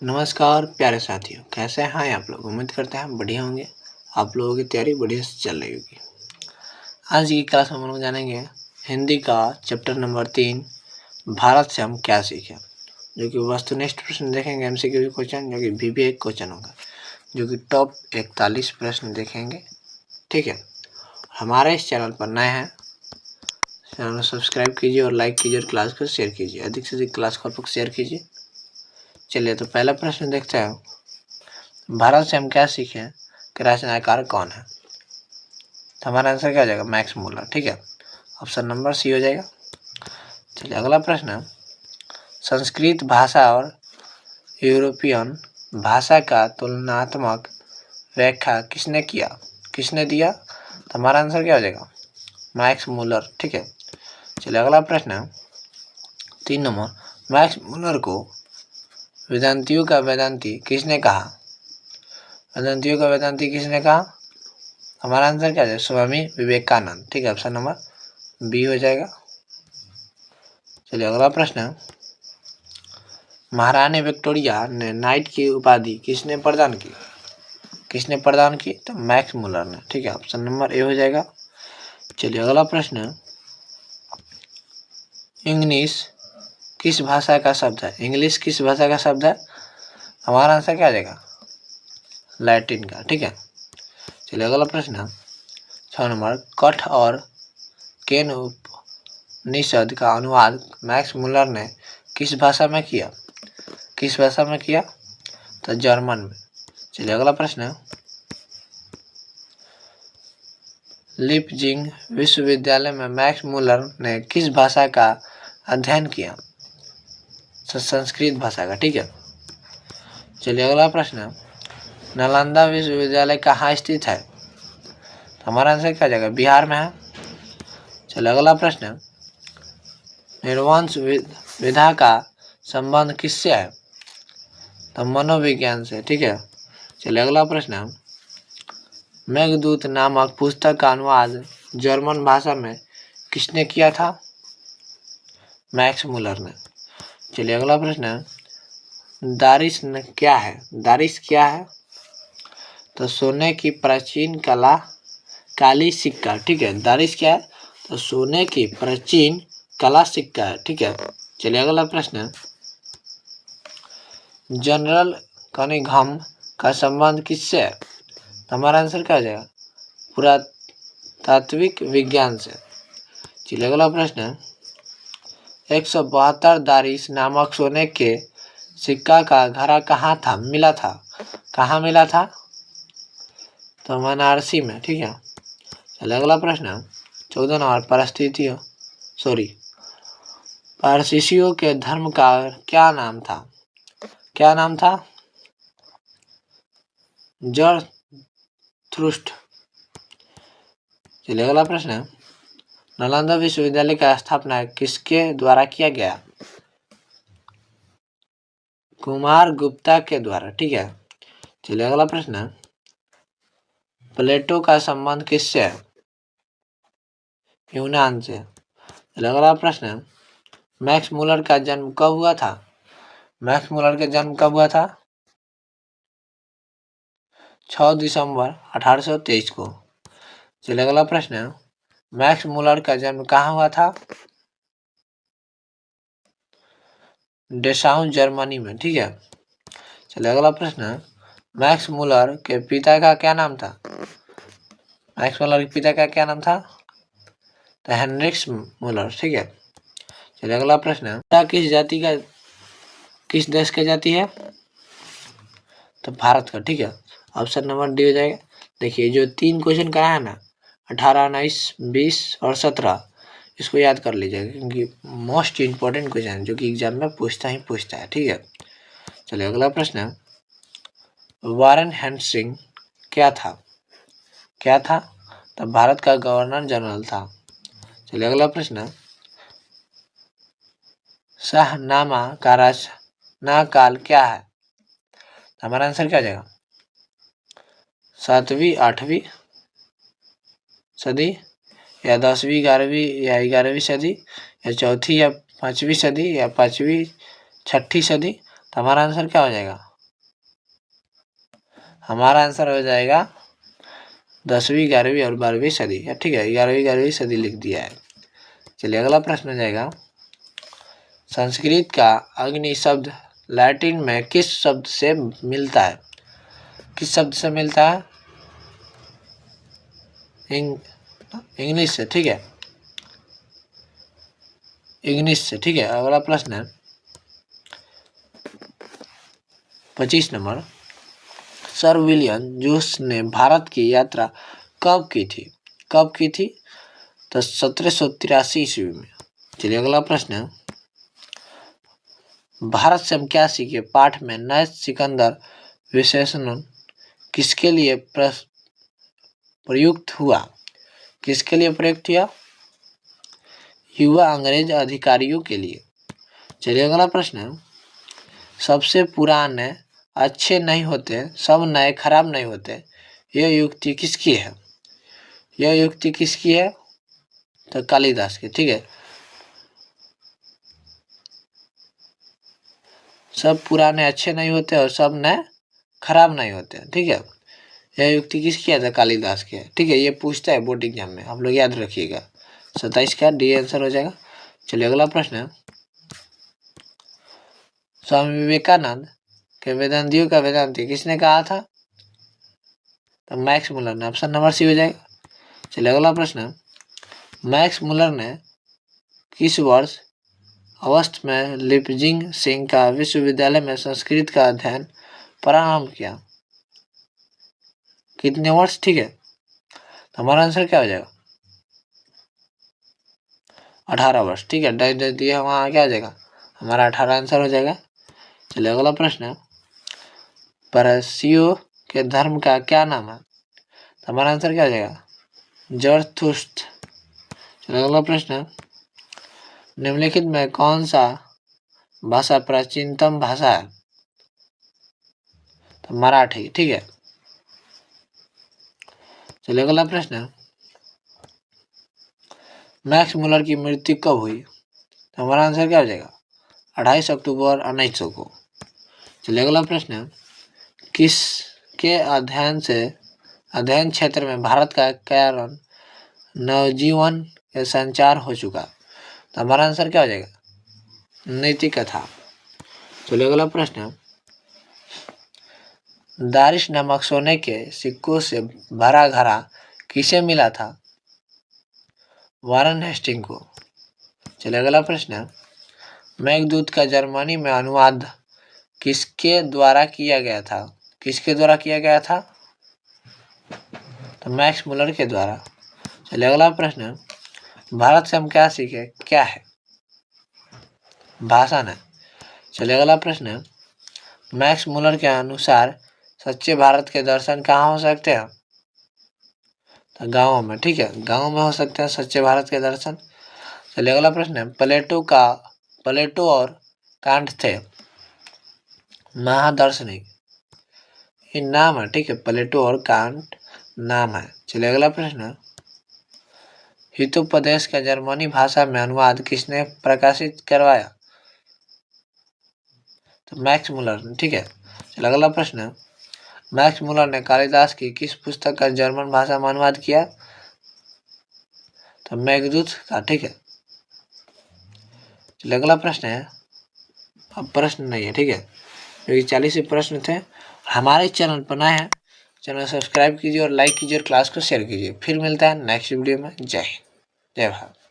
नमस्कार प्यारे साथियों, कैसे हैं आप लोग। उम्मीद करते हैं बढ़िया होंगे। आप लोगों की तैयारी बढ़िया से चल रही होगी। आज की क्लास में हम लोग जानेंगे हिंदी का चैप्टर नंबर 3 भारत से हम क्या सीखें, जो कि वस्तुनिष्ठ प्रश्न देखेंगे। एमसीक्यू क्वेश्चन जो कि VBA क्वेश्चन होगा, जो कि टॉप 41 प्रश्न देखेंगे। ठीक है, हमारे इस चैनल पर नए हैं, चैनल को सब्सक्राइब कीजिए और लाइक कीजिए और क्लास को शेयर कीजिए। अधिक से अधिक क्लास को शेयर कीजिए। चलिए तो पहला प्रश्न देखते हैं। भारत से हम क्या सीखें कि रचनाकार कौन है। तो हमारा आंसर क्या हो जाएगा, मैक्स मूलर। ठीक है, ऑप्शन नंबर सी हो जाएगा। चलिए अगला प्रश्न, संस्कृत भाषा और यूरोपियन भाषा का तुलनात्मक व्याख्या किसने दिया। तो हमारा आंसर क्या हो जाएगा, मैक्स मूलर। ठीक है, चलिए अगला प्रश्न 3 नंबर, मैक्स मूलर को वेदांतियों का वेदांती किसने कहा। हमारा आंसर क्या है, स्वामी विवेकानंद। ठीक है, ऑप्शन नंबर बी हो जाएगा। चलिए अगला प्रश्न, महारानी विक्टोरिया ने नाइट की उपाधि किसने प्रदान की। तो मैक्स मूलर ने। ठीक है, ऑप्शन नंबर ए हो जाएगा। चलिए अगला प्रश्न, इंग्लिश किस भाषा का शब्द है। हमारा आंसर क्या आ जाएगा, लैटिन का। ठीक है, चलिए अगला प्रश्न 6 नंबर, कठ और केन उपनिषद का अनुवाद मैक्स मूलर ने किस भाषा में किया। तो जर्मन में। चलिए अगला प्रश्न, लिपजिंग विश्वविद्यालय में मैक्स मूलर ने किस भाषा का अध्ययन किया। तो संस्कृत भाषा का। ठीक है, चलिए अगला प्रश्न, नालंदा विश्वविद्यालय कहाँ स्थित है। तो हमारा आंसर क्या जाएगा, बिहार में है। चलिए अगला प्रश्न, निर्वंश विधा का संबंध किससे है। तो मनोविज्ञान से। ठीक है, चलिए अगला प्रश्न, मेघदूत नामक पुस्तक का अनुवाद जर्मन भाषा में किसने किया था। मैक्स मूलर ने। चलिए अगला प्रश्न, दारिश क्या है। तो सोने की प्राचीन काली सिक्का। ठीक है, दारिश क्या है, तो सोने की प्राचीन कला सिक्का है। ठीक है, चलिए अगला प्रश्न, जनरल कनिंघम का संबंध किससे है। तो हमारा आंसर क्या हो जाएगा, पुरातात्विक विज्ञान से। चलिए अगला प्रश्न, 172 दारिश नामक सोने के सिक्का का घड़ा कहाँ मिला था। तो बनारसी में। ठीक है, चलिए अगला प्रश्न 14 नंबर, पारसीसियों के धर्म का क्या नाम था। जरथुस्त्र। चलिए अगला प्रश्न, नालंदा विश्वविद्यालय का स्थापना किसके द्वारा किया गया। कुमार गुप्ता के द्वारा। ठीक है, चलिए अगला प्रश्न, प्लेटो का संबंध किससे है। यूनान से। चलिए अगला प्रश्न, मैक्स मूलर का जन्म कब हुआ था। 6 दिसंबर 1823 को। चलिए अगला प्रश्न, मैक्स मूलर का जन्म कहाँ हुआ था। डेसाउ जर्मनी में। ठीक है, चलिए अगला प्रश्न, मैक्स मूलर के पिता का क्या नाम था। तो हेनरिक्स मूलर। ठीक है, चलिए अगला प्रश्न, किस देश की जाति है। तो भारत का। ठीक है, ऑप्शन नंबर डी हो जाएगा। देखिए जो 3 क्वेश्चन कराया ना, 18, 19, 20 और 17, इसको याद कर लीजिएगा क्योंकि मोस्ट इंपॉर्टेंट क्वेश्चन है जो कि एग्जाम में पूछता है। ठीक है, चलिए अगला प्रश्न, वारेन हेस्टिंग्स क्या था। तो भारत का गवर्नर जनरल था। चलिए अगला प्रश्न, शाहनामा का रचना काल क्या है। हमारा आंसर क्या आ जाएगा, 7वीं 8वीं सदी या 10वीं 11वीं या 11वीं सदी या 4थी या 5वीं सदी या 5वीं 6ठी सदी। तो हमारा आंसर क्या हो जाएगा, हमारा आंसर हो जाएगा 10वीं 11वीं और 12वीं सदी। ठीक है, 11वीं 12वीं सदी लिख दिया है। चलिए अगला प्रश्न हो जाएगा, संस्कृत का अग्नि शब्द लैटिन में किस शब्द से मिलता है? किस शब्द से मिलता है? इंग्लिश से। ठीक है, इंग्लिश से। ठीक है, अगला प्रश्न है 25 नंबर, सर विलियम जोन्स ने भारत की यात्रा कब की थी? कब की थी? तो 1783 ईस्वी में। चलिए अगला प्रश्न है, भारत से हम क्या सीखे पाठ में नए सिकंदर विशेषण किसके लिए प्रयुक्त हुआ? किसके लिए प्रयुक्त हुआ? युवा अंग्रेज अधिकारियों के लिए। चलिए अगला प्रश्न है, सबसे पुराने अच्छे नहीं होते, सब नए खराब नहीं होते, यह युक्ति किसकी है? यह युक्ति किसकी है? तो कालिदास की। ठीक है, सब पुराने अच्छे नहीं होते और सब नए खराब नहीं होते। ठीक है, यह युक्ति किसकी है? तो कालिदास की है। ठीक है, ये पूछता है बोर्ड एग्जाम में, आप लोग याद रखिएगा। 27 का डी आंसर हो जाएगा। चलिए अगला प्रश्न है, स्वामी विवेकानंद के वेदांतियों का वेदांती किसने कहा था? तो मैक्स मुलर ने। ऑप्शन नंबर सी हो जाएगा। चलिए अगला प्रश्न है, मैक्स मुलर ने किस वर्ष अगस्त में लिपजिंग सिंह का विश्वविद्यालय में संस्कृत का अध्ययन प्रारंभ किया? कितने वर्ष? ठीक है, तो हमारा आंसर क्या हो जाएगा? 18 वर्ष। ठीक है, डाइट दिया वहाँ क्या हो जाएगा? हमारा 18 आंसर हो जाएगा। चलिए अगला प्रश्न है, पारसियों के धर्म का क्या नाम है? तो हमारा आंसर क्या हो जाएगा? जरथुस्त्र। चलिए अगला प्रश्न है, निम्नलिखित में कौन सा भाषा प्राचीनतम भाषा है? तो मराठी। ठीक है, चलिए अगला प्रश्न है, मैक्स मुलर की मृत्यु कब हुई? तो हमारा आंसर क्या हो जाएगा? 28 अक्टूबर 1900 को। चलिए अगला प्रश्न है, किसके अध्ययन क्षेत्र में भारत का कारण नवजीवन के संचार हो चुका? तो हमारा आंसर क्या हो जाएगा? नीति कथा। चलिए अगला प्रश्न है, दारिश नामक सोने के सिक्कों से भरा घड़ा किसे मिला था? वारन हेस्टिंग को। चलिए अगला प्रश्न है, मेघदूत का जर्मनी में अनुवाद किसके द्वारा किया गया था? किसके द्वारा किया गया था? तो मैक्स मुलर के द्वारा। चलिए अगला प्रश्न है, भारत से हम क्या सीखे? क्या है? भाषण है। चलिए अगला प्रश्न है, मैक्स मुलर के अनुसार सच्चे भारत के दर्शन कहाँ हो सकते हैं? तो गाँवों में। ठीक है, गाँव में हो सकते हैं सच्चे भारत के दर्शन। चलिए अगला प्रश्न है, प्लेटो और कांट थे महादार्शनिक, ये नाम है। ठीक है, प्लेटो और कांट नाम है। चलिए अगला प्रश्न है, हितोपदेश का जर्मनी भाषा में अनुवाद किसने प्रकाशित करवाया? तो मैक्स मुलर। ठीक है, चलिए अगला प्रश्न है, मैक्स मुलर ने कालिदास की किस पुस्तक का जर्मन भाषा में अनुवाद किया? तो मेघदूत का। ठीक है, चलिए अगला प्रश्न है, अब प्रश्न नहीं है। ठीक है, क्योंकि 40 प्रश्न थे। हमारे चैनल पर नए हैं, चैनल सब्सक्राइब कीजिए और लाइक कीजिए और क्लास को शेयर कीजिए। फिर मिलता है नेक्स्ट वीडियो में। जय हिंद, जय भारत।